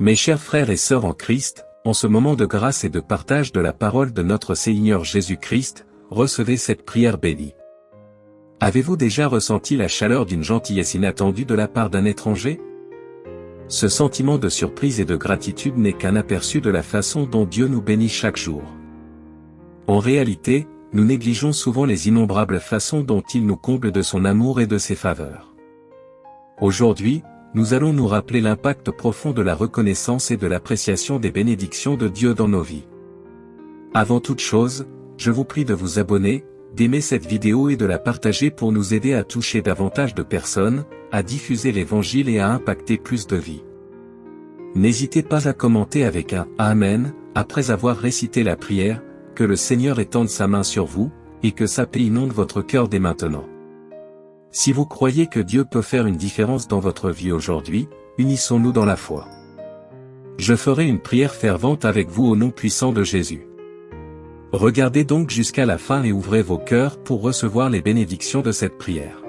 Mes chers frères et sœurs en Christ, en ce moment de grâce et de partage de la parole de notre Seigneur Jésus-Christ, recevez cette prière bénie. Avez-vous déjà ressenti la chaleur d'une gentillesse inattendue de la part d'un étranger? Ce sentiment de surprise et de gratitude n'est qu'un aperçu de la façon dont Dieu nous bénit chaque jour. En réalité, nous négligeons souvent les innombrables façons dont il nous comble de son amour et de ses faveurs. Aujourd'hui, nous allons nous rappeler l'impact profond de la reconnaissance et de l'appréciation des bénédictions de Dieu dans nos vies. Avant toute chose, je vous prie de vous abonner, d'aimer cette vidéo et de la partager pour nous aider à toucher davantage de personnes, à diffuser l'Évangile et à impacter plus de vies. N'hésitez pas à commenter avec un « Amen » après avoir récité la prière, que le Seigneur étende sa main sur vous, et que sa paix inonde votre cœur dès maintenant. Si vous croyez que Dieu peut faire une différence dans votre vie aujourd'hui, unissons-nous dans la foi. Je ferai une prière fervente avec vous au nom puissant de Jésus. Regardez donc jusqu'à la fin et ouvrez vos cœurs pour recevoir les bénédictions de cette prière.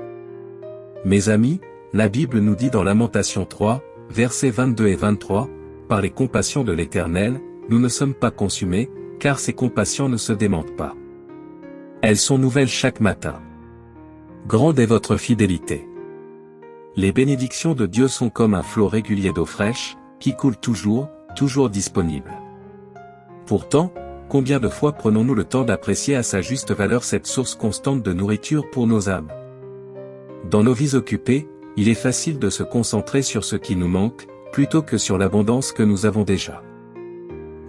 Mes amis, la Bible nous dit dans Lamentation 3, versets 22 et 23, « Par les compassions de l'Éternel, nous ne sommes pas consumés, car ses compassions ne se démentent pas. Elles sont nouvelles chaque matin. Grande est votre fidélité. » Les bénédictions de Dieu sont comme un flot régulier d'eau fraîche, qui coule toujours, toujours disponible. Pourtant, combien de fois prenons-nous le temps d'apprécier à sa juste valeur cette source constante de nourriture pour nos âmes? Dans nos vies occupées, il est facile de se concentrer sur ce qui nous manque, plutôt que sur l'abondance que nous avons déjà.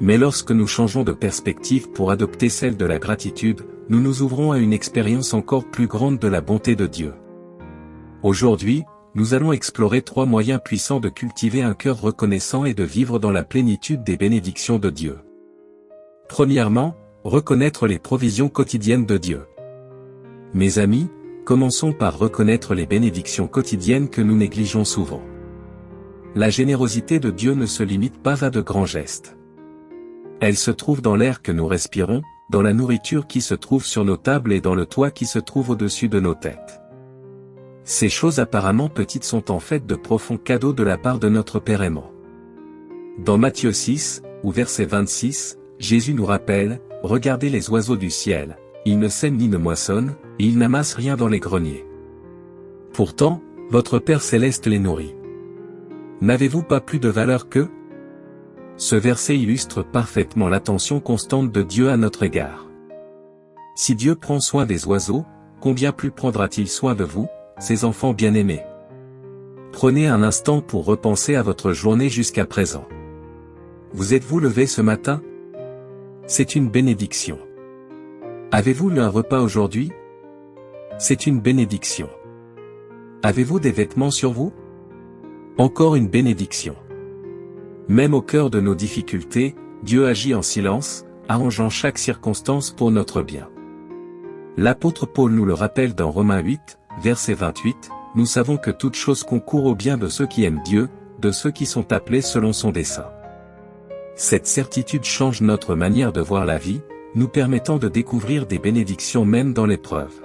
Mais lorsque nous changeons de perspective pour adopter celle de la gratitude, nous nous ouvrons à une expérience encore plus grande de la bonté de Dieu. Aujourd'hui, nous allons explorer 3 moyens puissants de cultiver un cœur reconnaissant et de vivre dans la plénitude des bénédictions de Dieu. Premièrement, reconnaître les provisions quotidiennes de Dieu. Mes amis, commençons par reconnaître les bénédictions quotidiennes que nous négligeons souvent. La générosité de Dieu ne se limite pas à de grands gestes. Elle se trouve dans l'air que nous respirons, dans la nourriture qui se trouve sur nos tables et dans le toit qui se trouve au-dessus de nos têtes. Ces choses apparemment petites sont en fait de profonds cadeaux de la part de notre Père aimant. Dans Matthieu 6, au verset 26, Jésus nous rappelle, « Regardez les oiseaux du ciel, ils ne sèment ni ne moissonnent, et ils n'amassent rien dans les greniers. Pourtant, votre Père céleste les nourrit. N'avez-vous pas plus de valeur qu'eux ?» Ce verset illustre parfaitement l'attention constante de Dieu à notre égard. Si Dieu prend soin des oiseaux, combien plus prendra-t-il soin de vous, ses enfants bien-aimés? Prenez un instant pour repenser à votre journée jusqu'à présent. Vous êtes-vous levé ce matin? C'est une bénédiction. Avez-vous eu un repas aujourd'hui? C'est une bénédiction. Avez-vous des vêtements sur vous? Encore une bénédiction. Même au cœur de nos difficultés, Dieu agit en silence, arrangeant chaque circonstance pour notre bien. L'apôtre Paul nous le rappelle dans Romains 8, verset 28, « Nous savons que toute chose concourt au bien de ceux qui aiment Dieu, de ceux qui sont appelés selon son dessein. » Cette certitude change notre manière de voir la vie, nous permettant de découvrir des bénédictions même dans l'épreuve.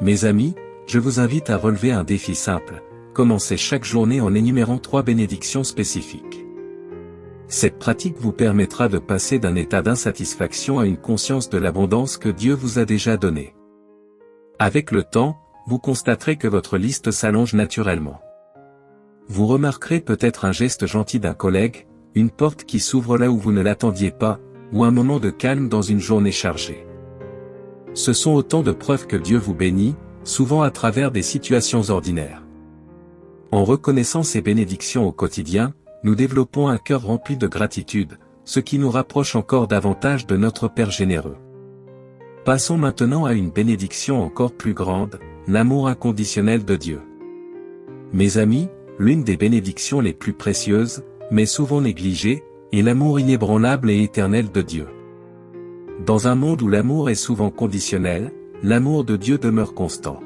Mes amis, je vous invite à relever un défi simple. Commencez chaque journée en énumérant 3 bénédictions spécifiques. Cette pratique vous permettra de passer d'un état d'insatisfaction à une conscience de l'abondance que Dieu vous a déjà donnée. Avec le temps, vous constaterez que votre liste s'allonge naturellement. Vous remarquerez peut-être un geste gentil d'un collègue, une porte qui s'ouvre là où vous ne l'attendiez pas, ou un moment de calme dans une journée chargée. Ce sont autant de preuves que Dieu vous bénit, souvent à travers des situations ordinaires. En reconnaissant ces bénédictions au quotidien, nous développons un cœur rempli de gratitude, ce qui nous rapproche encore davantage de notre Père généreux. Passons maintenant à une bénédiction encore plus grande, l'amour inconditionnel de Dieu. Mes amis, l'une des bénédictions les plus précieuses, mais souvent négligée, est l'amour inébranlable et éternel de Dieu. Dans un monde où l'amour est souvent conditionnel, l'amour de Dieu demeure constant.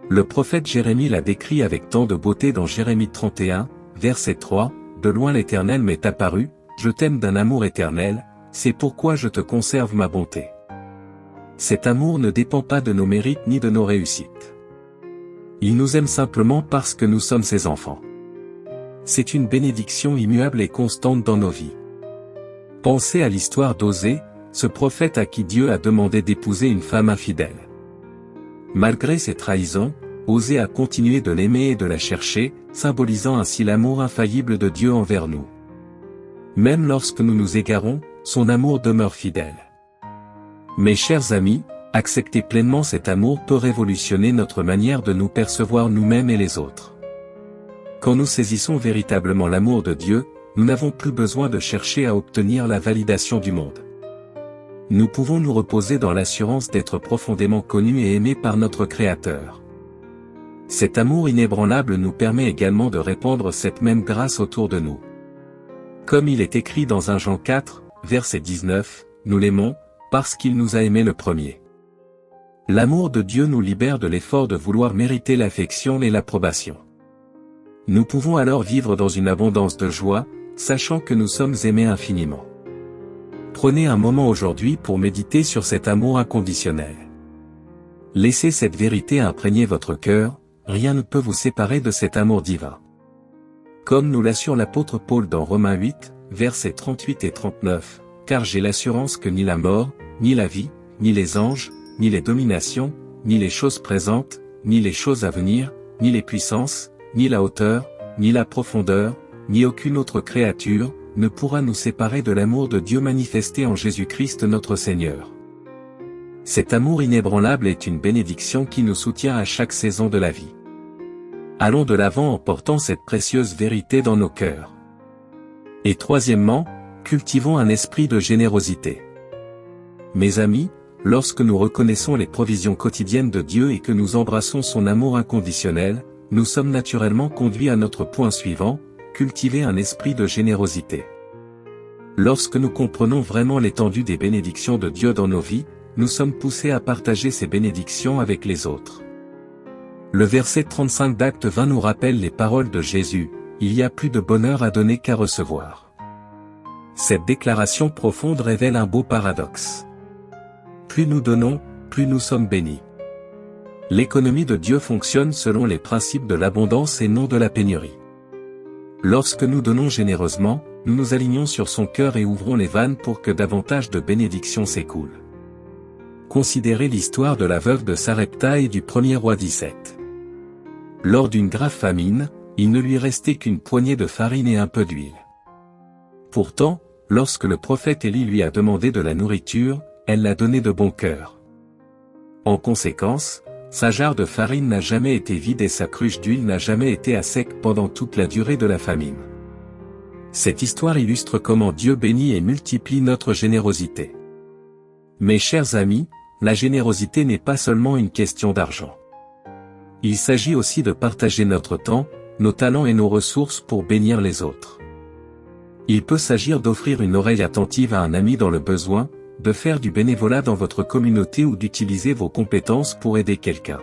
Le prophète Jérémie l'a décrit avec tant de beauté dans Jérémie 31, verset 3, « De loin l'Éternel m'est apparu, je t'aime d'un amour éternel, c'est pourquoi je te conserve ma bonté. » Cet amour ne dépend pas de nos mérites ni de nos réussites. Il nous aime simplement parce que nous sommes ses enfants. C'est une bénédiction immuable et constante dans nos vies. Pensez à l'histoire d'Osée, ce prophète à qui Dieu a demandé d'épouser une femme infidèle. Malgré ses trahisons, Osée a continué de l'aimer et de la chercher, symbolisant ainsi l'amour infaillible de Dieu envers nous. Même lorsque nous nous égarons, son amour demeure fidèle. Mes chers amis, accepter pleinement cet amour peut révolutionner notre manière de nous percevoir nous-mêmes et les autres. Quand nous saisissons véritablement l'amour de Dieu, nous n'avons plus besoin de chercher à obtenir la validation du monde. Nous pouvons nous reposer dans l'assurance d'être profondément connus et aimés par notre Créateur. Cet amour inébranlable nous permet également de répandre cette même grâce autour de nous. Comme il est écrit dans 1 Jean 4, verset 19, nous l'aimons, parce qu'il nous a aimés le premier. L'amour de Dieu nous libère de l'effort de vouloir mériter l'affection et l'approbation. Nous pouvons alors vivre dans une abondance de joie, sachant que nous sommes aimés infiniment. Prenez un moment aujourd'hui pour méditer sur cet amour inconditionnel. Laissez cette vérité imprégner votre cœur, rien ne peut vous séparer de cet amour divin. Comme nous l'assure l'apôtre Paul dans Romains 8, versets 38 et 39, « Car j'ai l'assurance que ni la mort, ni la vie, ni les anges, ni les dominations, ni les choses présentes, ni les choses à venir, ni les puissances, ni la hauteur, ni la profondeur, ni aucune autre créature, ne pourra nous séparer de l'amour de Dieu manifesté en Jésus-Christ notre Seigneur. » Cet amour inébranlable est une bénédiction qui nous soutient à chaque saison de la vie. Allons de l'avant en portant cette précieuse vérité dans nos cœurs. Et troisièmement, cultivons un esprit de générosité. Mes amis, lorsque nous reconnaissons les provisions quotidiennes de Dieu et que nous embrassons son amour inconditionnel, nous sommes naturellement conduits à notre point suivant, cultiver un esprit de générosité. Lorsque nous comprenons vraiment l'étendue des bénédictions de Dieu dans nos vies, nous sommes poussés à partager ces bénédictions avec les autres. Le verset 35 d'Acte 20 nous rappelle les paroles de Jésus, « Il y a plus de bonheur à donner qu'à recevoir ». Cette déclaration profonde révèle un beau paradoxe. Plus nous donnons, plus nous sommes bénis. L'économie de Dieu fonctionne selon les principes de l'abondance et non de la pénurie. Lorsque nous donnons généreusement, nous nous alignons sur son cœur et ouvrons les vannes pour que davantage de bénédictions s'écoulent. Considérez l'histoire de la veuve de Sarepta et du premier roi 17. Lors d'une grave famine, il ne lui restait qu'une poignée de farine et un peu d'huile. Pourtant, lorsque le prophète Élie lui a demandé de la nourriture, elle l'a donné de bon cœur. En conséquence, sa jarre de farine n'a jamais été vide et sa cruche d'huile n'a jamais été à sec pendant toute la durée de la famine. Cette histoire illustre comment Dieu bénit et multiplie notre générosité. Mes chers amis, la générosité n'est pas seulement une question d'argent. Il s'agit aussi de partager notre temps, nos talents et nos ressources pour bénir les autres. Il peut s'agir d'offrir une oreille attentive à un ami dans le besoin, de faire du bénévolat dans votre communauté ou d'utiliser vos compétences pour aider quelqu'un.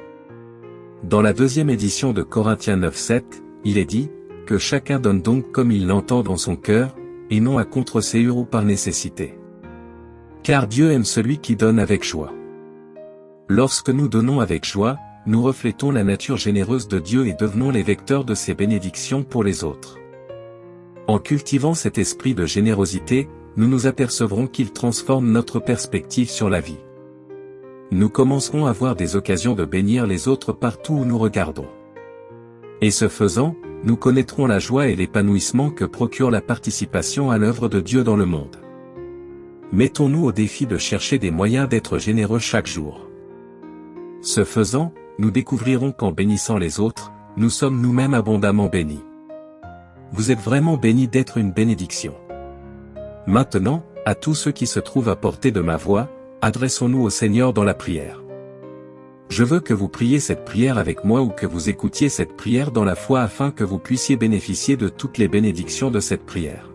Dans la deuxième édition de Corinthiens 9:7, il est dit, que chacun donne donc comme il l'entend dans son cœur, et non à contre-ségur ou par nécessité. Car Dieu aime celui qui donne avec joie. Lorsque nous donnons avec joie, nous reflétons la nature généreuse de Dieu et devenons les vecteurs de ses bénédictions pour les autres. En cultivant cet esprit de générosité, nous nous apercevrons qu'il transforme notre perspective sur la vie. Nous commencerons à voir des occasions de bénir les autres partout où nous regardons. Et ce faisant, nous connaîtrons la joie et l'épanouissement que procure la participation à l'œuvre de Dieu dans le monde. Mettons-nous au défi de chercher des moyens d'être généreux chaque jour. Ce faisant, nous découvrirons qu'en bénissant les autres, nous sommes nous-mêmes abondamment bénis. Vous êtes vraiment bénis d'être une bénédiction. Maintenant, à tous ceux qui se trouvent à portée de ma voix, adressons-nous au Seigneur dans la prière. Je veux que vous priez cette prière avec moi ou que vous écoutiez cette prière dans la foi afin que vous puissiez bénéficier de toutes les bénédictions de cette prière.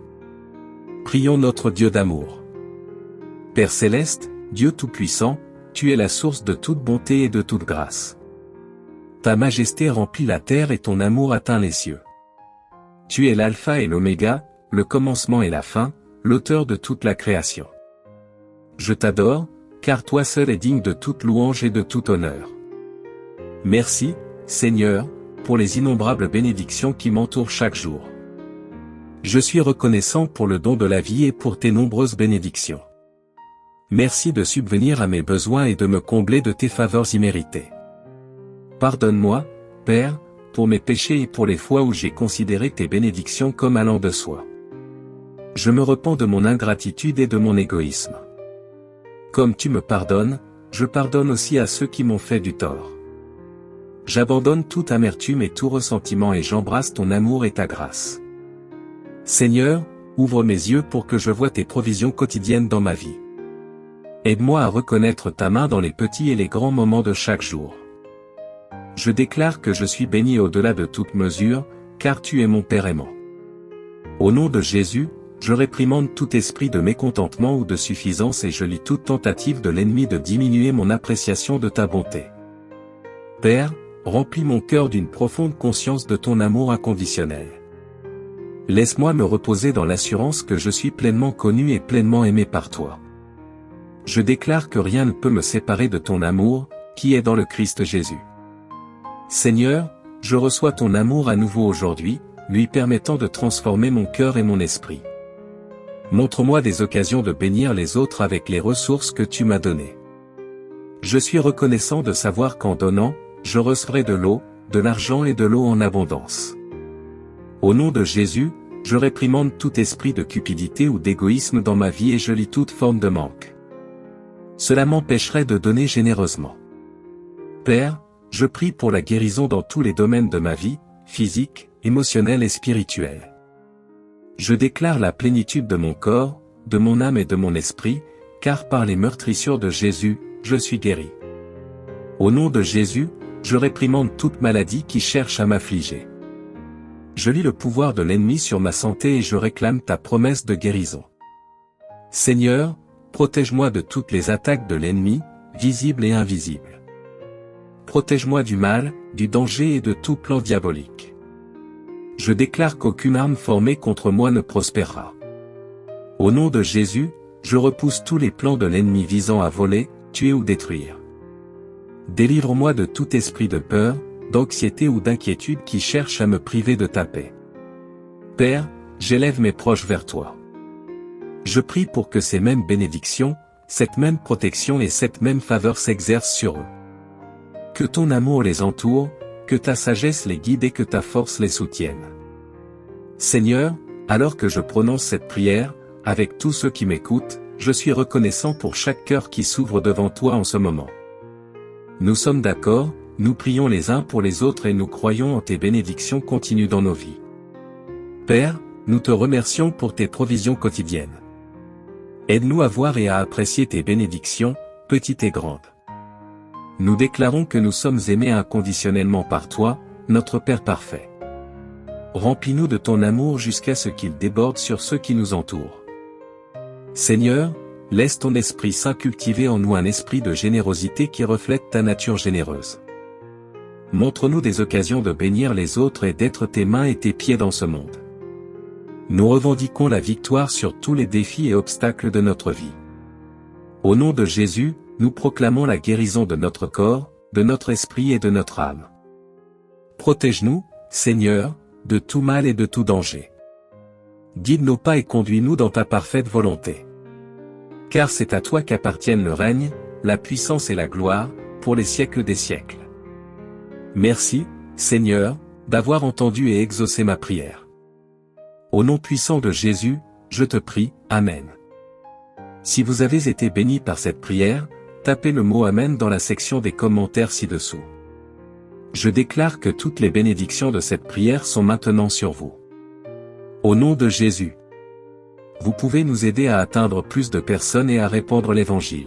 Prions notre Dieu d'amour. Père céleste, Dieu tout-puissant, tu es la source de toute bonté et de toute grâce. Ta majesté remplit la terre et ton amour atteint les cieux. Tu es l'alpha et l'oméga, le commencement et la fin, l'auteur de toute la création. Je t'adore, car toi seul es digne de toute louange et de tout honneur. Merci, Seigneur, pour les innombrables bénédictions qui m'entourent chaque jour. Je suis reconnaissant pour le don de la vie et pour tes nombreuses bénédictions. Merci de subvenir à mes besoins et de me combler de tes faveurs imméritées. Pardonne-moi, Père, pour mes péchés et pour les fois où j'ai considéré tes bénédictions comme allant de soi. Je me repens de mon ingratitude et de mon égoïsme. Comme tu me pardonnes, je pardonne aussi à ceux qui m'ont fait du tort. J'abandonne toute amertume et tout ressentiment et j'embrasse ton amour et ta grâce. Seigneur, ouvre mes yeux pour que je voie tes provisions quotidiennes dans ma vie. Aide-moi à reconnaître ta main dans les petits et les grands moments de chaque jour. Je déclare que je suis béni au-delà de toute mesure, car tu es mon Père aimant. Au nom de Jésus, je réprimande tout esprit de mécontentement ou de suffisance et je lis toute tentative de l'ennemi de diminuer mon appréciation de ta bonté. Père, remplis mon cœur d'une profonde conscience de ton amour inconditionnel. Laisse-moi me reposer dans l'assurance que je suis pleinement connu et pleinement aimé par toi. Je déclare que rien ne peut me séparer de ton amour, qui est dans le Christ Jésus. Seigneur, je reçois ton amour à nouveau aujourd'hui, lui permettant de transformer mon cœur et mon esprit. Montre-moi des occasions de bénir les autres avec les ressources que tu m'as données. Je suis reconnaissant de savoir qu'en donnant, je recevrai de l'eau, de l'argent et de l'eau en abondance. Au nom de Jésus, je réprimande tout esprit de cupidité ou d'égoïsme dans ma vie et je lis toute forme de manque. Cela m'empêcherait de donner généreusement. Père, je prie pour la guérison dans tous les domaines de ma vie, physique, émotionnelle et spirituelle. Je déclare la plénitude de mon corps, de mon âme et de mon esprit, car par les meurtrissures de Jésus, je suis guéri. Au nom de Jésus, je réprimande toute maladie qui cherche à m'affliger. Je lis le pouvoir de l'ennemi sur ma santé et je réclame ta promesse de guérison. Seigneur, protège-moi de toutes les attaques de l'ennemi, visibles et invisibles. Protège-moi du mal, du danger et de tout plan diabolique. Je déclare qu'aucune arme formée contre moi ne prospérera. Au nom de Jésus, je repousse tous les plans de l'ennemi visant à voler, tuer ou détruire. Délivre-moi de tout esprit de peur, d'anxiété ou d'inquiétude qui cherche à me priver de ta paix. Père, j'élève mes proches vers toi. Je prie pour que ces mêmes bénédictions, cette même protection et cette même faveur s'exercent sur eux. Que ton amour les entoure, que ta sagesse les guide et que ta force les soutienne. Seigneur, alors que je prononce cette prière, avec tous ceux qui m'écoutent, je suis reconnaissant pour chaque cœur qui s'ouvre devant toi en ce moment. Nous sommes d'accord, nous prions les uns pour les autres et nous croyons en tes bénédictions continues dans nos vies. Père, nous te remercions pour tes provisions quotidiennes. Aide-nous à voir et à apprécier tes bénédictions, petites et grandes. Nous déclarons que nous sommes aimés inconditionnellement par toi, notre Père parfait. Remplis-nous de ton amour jusqu'à ce qu'il déborde sur ceux qui nous entourent. Seigneur, laisse ton Esprit Saint cultiver en nous un esprit de générosité qui reflète ta nature généreuse. Montre-nous des occasions de bénir les autres et d'être tes mains et tes pieds dans ce monde. Nous revendiquons la victoire sur tous les défis et obstacles de notre vie. Au nom de Jésus, nous proclamons la guérison de notre corps, de notre esprit et de notre âme. Protège-nous, Seigneur, de tout mal et de tout danger. Guide nos pas et conduis-nous dans ta parfaite volonté. Car c'est à toi qu'appartiennent le règne, la puissance et la gloire, pour les siècles des siècles. Merci, Seigneur, d'avoir entendu et exaucé ma prière. Au nom puissant de Jésus, je te prie, Amen. Si vous avez été béni par cette prière, tapez le mot Amen dans la section des commentaires ci-dessous. Je déclare que toutes les bénédictions de cette prière sont maintenant sur vous. Au nom de Jésus. Vous pouvez nous aider à atteindre plus de personnes et à répandre l'Évangile.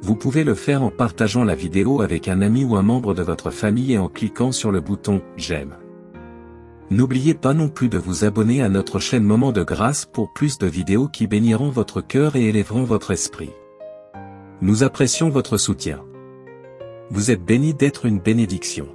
Vous pouvez le faire en partageant la vidéo avec un ami ou un membre de votre famille et en cliquant sur le bouton « J'aime ». N'oubliez pas non plus de vous abonner à notre chaîne Moment de Grâce pour plus de vidéos qui béniront votre cœur et élèveront votre esprit. Nous apprécions votre soutien. Vous êtes bénis d'être une bénédiction.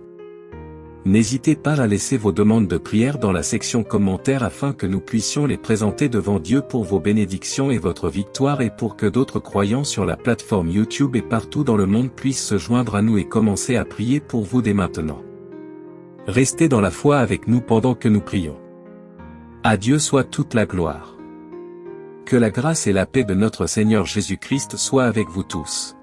N'hésitez pas à laisser vos demandes de prière dans la section commentaires afin que nous puissions les présenter devant Dieu pour vos bénédictions et votre victoire et pour que d'autres croyants sur la plateforme YouTube et partout dans le monde puissent se joindre à nous et commencer à prier pour vous dès maintenant. Restez dans la foi avec nous pendant que nous prions. À Dieu soit toute la gloire. Que la grâce et la paix de notre Seigneur Jésus-Christ soient avec vous tous.